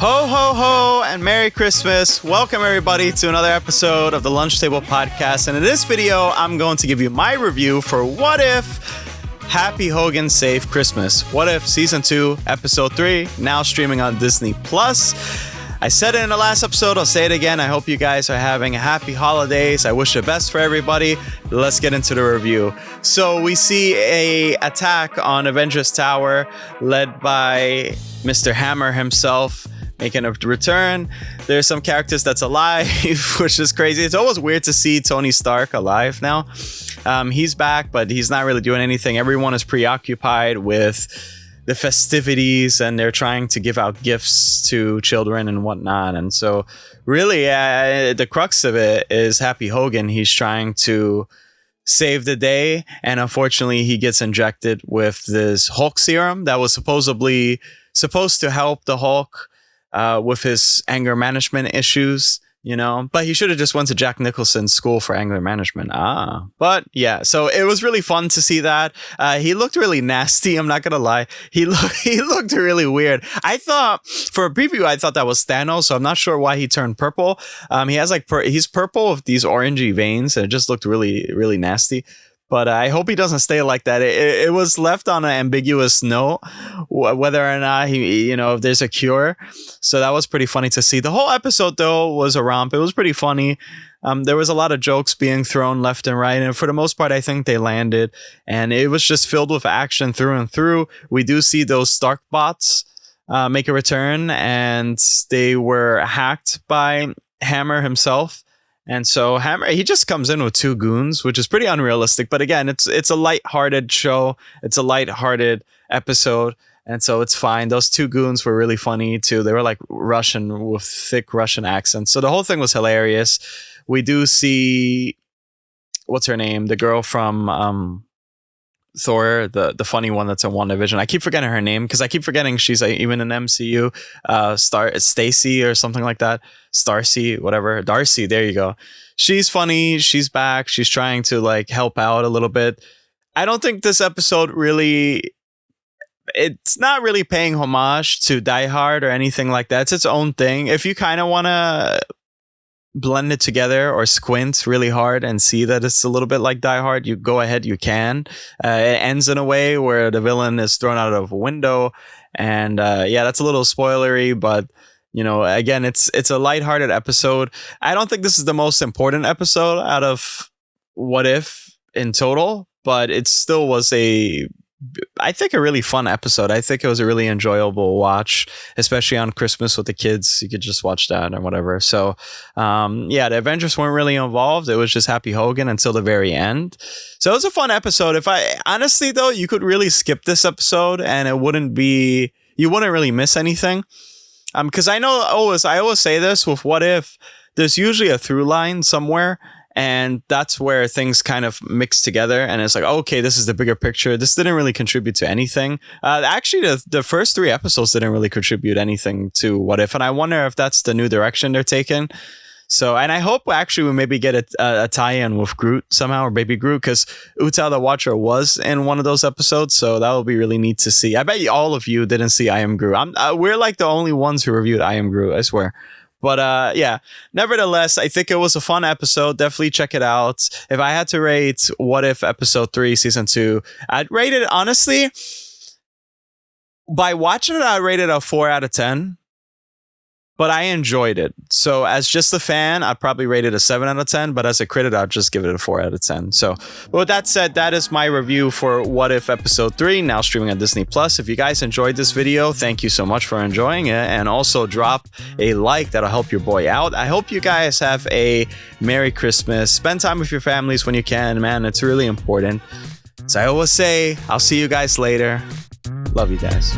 Ho, ho, ho, and Merry Christmas. Welcome, everybody, to another episode of the Lunch Table Podcast. And in this video, I'm going to give you my review for What If Happy Hogan Saved Christmas. What If Season 2, Episode 3, now streaming on Disney+. I said it in the last episode, I'll say it again. I hope you guys are having happy holidays. I wish the best for everybody. Let's get into the review. So we see a attack on Avengers Tower led by Mr. Hammer himself, making a return. There's some characters that's alive, which is crazy. It's always weird to see Tony Stark alive now. He's back, but he's not really doing anything. Everyone is preoccupied with the festivities, and they're trying to give out gifts to children and whatnot. And so really, the crux of it is Happy Hogan. He's trying to save the day, and unfortunately he gets injected with this Hulk serum that was supposed to help the Hulk with his anger management issues, you know, but he should have just went to Jack Nicholson's school for anger management. But yeah, so it was really fun to see that. He looked really nasty. I'm not gonna lie. He looked really weird. I thought for a preview, I thought that was Thanos. So I'm not sure why he turned purple. He has he's purple with these orangey veins, and it just looked really, really nasty. But I hope he doesn't stay like that. It was left on an ambiguous note whether or not if there's a cure. So that was pretty funny to see. The whole episode, though, was a romp. It was pretty funny. There was a lot of jokes being thrown left and right. And for the most part, I think they landed. And it was just filled with action through and through. We do see those Stark bots make a return. And they were hacked by Hammer himself. And so Hammer, he just comes in with two goons, which is pretty unrealistic. But again, it's a lighthearted show. It's a lighthearted episode. And so it's fine. Those two goons were really funny too. They were like Russian with thick Russian accents. So the whole thing was hilarious. We do see, what's her name? The girl from Thor, the funny one that's in WandaVision. I keep forgetting her name because I keep forgetting she's even in MCU. Stacy or something like that. Starcy, whatever. Darcy, there you go. She's funny. She's back. She's trying to help out a little bit. I don't think this episode it's not really paying homage to Die Hard or anything like that. It's its own thing. If you kind of want to blend it together or squint really hard and see that it's a little bit like Die Hard, you go ahead, you can. It ends in a way where the villain is thrown out of a window, and that's a little spoilery, but again, it's a lighthearted episode. I don't think this is the most important episode out of What If in total, but it still was I think a really fun episode. I think it was a really enjoyable watch, especially on Christmas with the kids. You could just watch that or whatever. So, the Avengers weren't really involved. It was just Happy Hogan until the very end. So it was a fun episode. Honestly, though, you could really skip this episode and you wouldn't really miss anything. Because I always say this with What If, there's usually a through line somewhere. And that's where things kind of mix together. And it's like, okay, this is the bigger picture. This didn't really contribute to anything. Actually, the first 3 episodes didn't really contribute anything to What If. And I wonder if that's the new direction they're taking. So, and I hope actually we maybe get a tie-in with Groot somehow, or Baby Groot, because Uta the Watcher was in one of those episodes. So that will be really neat to see. I bet all of you didn't see I Am Groot. We're like the only ones who reviewed I Am Groot, I swear. But nevertheless, I think it was a fun episode. Definitely check it out. If I had to rate What If Episode 3, Season 2, I'd rate it, honestly, by watching it, I'd rate it a 4 out of 10. But I enjoyed it. So as just a fan, I'd probably rate it a 7 out of 10. But as a critic, I'd just give it a 4 out of 10. So with that said, that is my review for What If Episode 3, now streaming on Disney+. If you guys enjoyed this video, thank you so much for enjoying it. And also drop a like. That'll help your boy out. I hope you guys have a Merry Christmas. Spend time with your families when you can, man. It's really important. So I always say, I'll see you guys later. Love you guys.